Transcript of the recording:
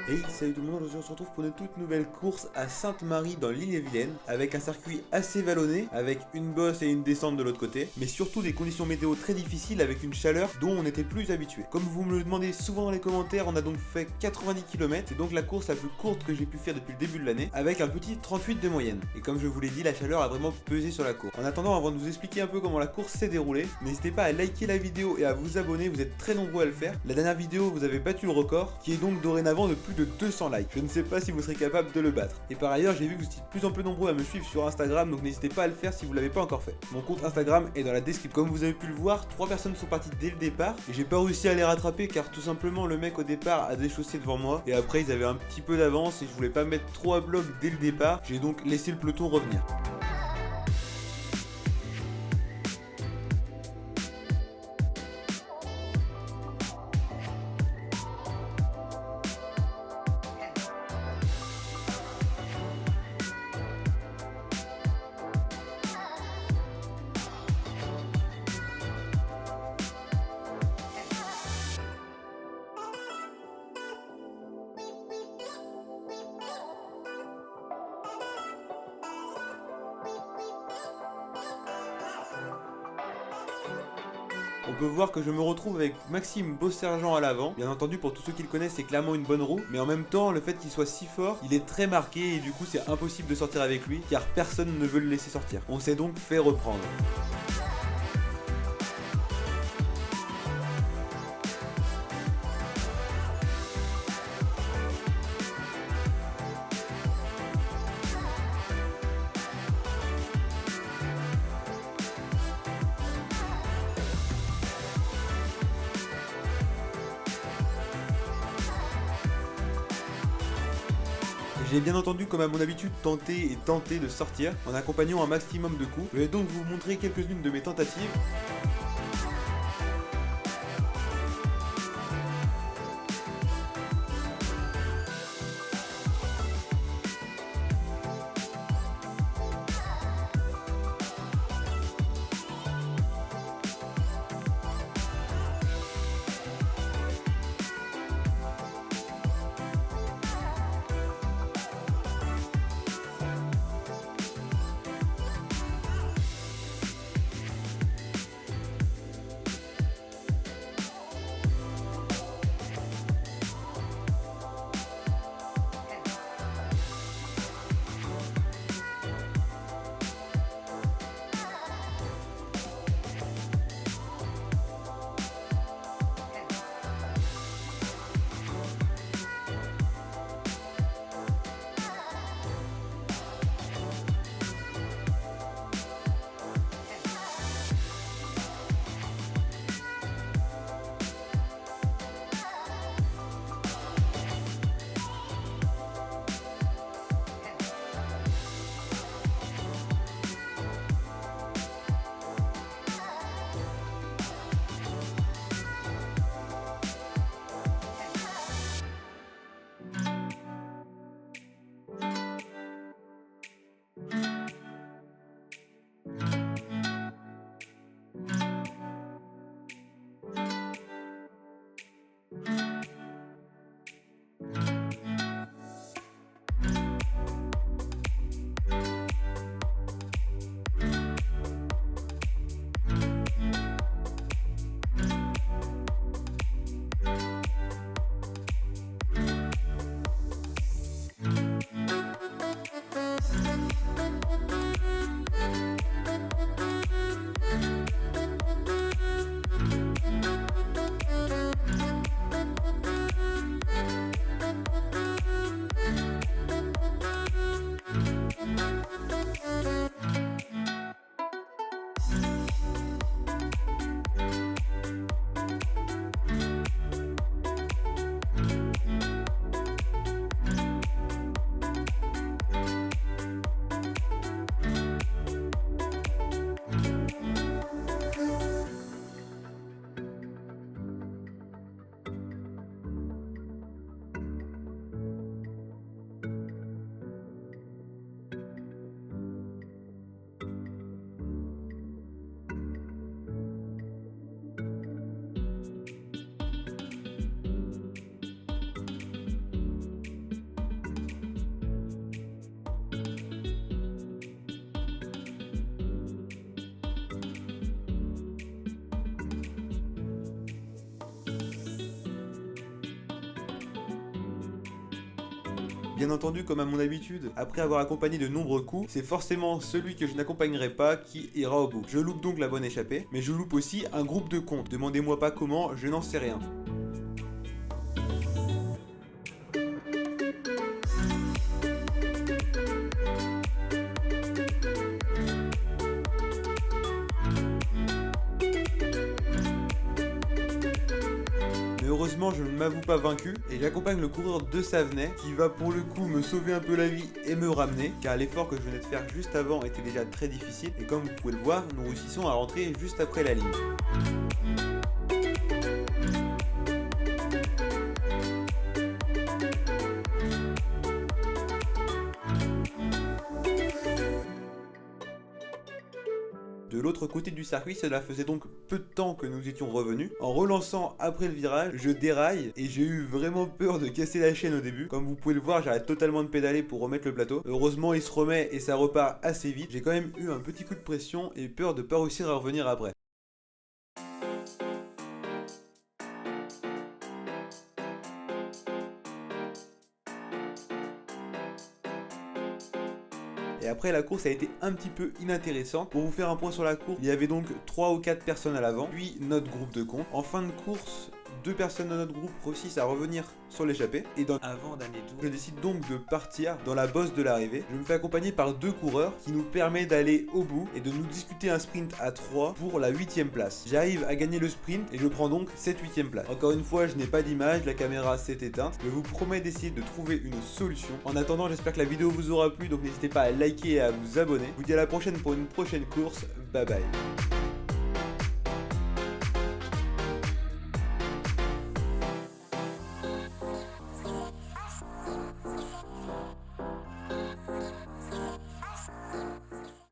Hey, salut tout le monde, aujourd'hui on se retrouve pour une toute nouvelle course à Sainte-Marie dans l'Ille-et-Vilaine, avec un circuit assez vallonné, avec une bosse et une descente de l'autre côté, mais surtout des conditions météo très difficiles avec une chaleur dont on n'était plus habitué. Comme vous me le demandez souvent dans les commentaires, on a donc fait 90 km, c'est donc la course la plus courte que j'ai pu faire depuis le début de l'année, avec un petit 38 de moyenne. Et comme je vous l'ai dit, la chaleur a vraiment pesé sur la course. En attendant, avant de vous expliquer un peu comment la course s'est déroulée, n'hésitez pas à liker la vidéo et à vous abonner, vous êtes très nombreux à le faire. La dernière vidéo, vous avez battu le record, qui est donc dorénavant de plus de 200 likes. Je ne sais pas si vous serez capable de le battre. Et par ailleurs, j'ai vu que vous étiez de plus en plus nombreux à me suivre sur Instagram, donc n'hésitez pas à le faire si vous l'avez pas encore fait. Mon compte Instagram est dans la description. Comme vous avez pu le voir, 3 personnes sont parties dès le départ, et j'ai pas réussi à les rattraper car tout simplement le mec au départ a déchaussé devant moi, et après ils avaient un petit peu d'avance et je voulais pas mettre trop à bloc dès le départ, j'ai donc laissé le peloton revenir. On peut voir que je me retrouve avec Maxime Beausergent à l'avant. Bien entendu, pour tous ceux qui le connaissent, c'est clairement une bonne roue. Mais en même temps, le fait qu'il soit si fort, il est très marqué et du coup, c'est impossible de sortir avec lui car personne ne veut le laisser sortir. On s'est donc fait reprendre. J'ai bien entendu, comme à mon habitude, tenté de sortir en accompagnant un maximum de coups. Je vais donc vous montrer quelques-unes de mes tentatives. Bien entendu, comme à mon habitude, après avoir accompagné de nombreux coups, c'est forcément celui que je n'accompagnerai pas qui ira au bout. Je loupe donc la bonne échappée, mais je loupe aussi un groupe de comptes. Demandez-moi pas comment, je n'en sais rien. Mais heureusement, je ne m'avoue pas vaincu et j'accompagne le coureur de Savenay qui va pour le coup me sauver un peu la vie et me ramener, car l'effort que je venais de faire juste avant était déjà très difficile et comme vous pouvez le voir, nous réussissons à rentrer juste après la ligne. De l'autre côté du circuit, cela faisait donc peu de temps que nous étions revenus. En relançant après le virage, je déraille et j'ai eu vraiment peur de casser la chaîne au début. Comme vous pouvez le voir, j'arrête totalement de pédaler pour remettre le plateau. Heureusement, il se remet et ça repart assez vite. J'ai quand même eu un petit coup de pression et peur de pas réussir à revenir après. Et après la course a été un petit peu inintéressante. Pour vous faire un point sur la course, il y avait donc 3 ou 4 personnes à l'avant, puis notre groupe de comptes. En fin de course, 2 personnes de notre groupe réussissent à revenir sur l'échappée. Et dans l'avant-dernier tour, je décide donc de partir dans la bosse de l'arrivée. Je me fais accompagner par 2 coureurs qui nous permet d'aller au bout et de nous disputer un sprint à 3 pour la 8ème place. J'arrive à gagner le sprint et je prends donc cette 8ème place. Encore une fois, je n'ai pas d'image, la caméra s'est éteinte. Je vous promets d'essayer de trouver une solution. En attendant, j'espère que la vidéo vous aura plu, donc n'hésitez pas à liker et à vous abonner. Je vous dis à la prochaine pour une prochaine course. Bye bye.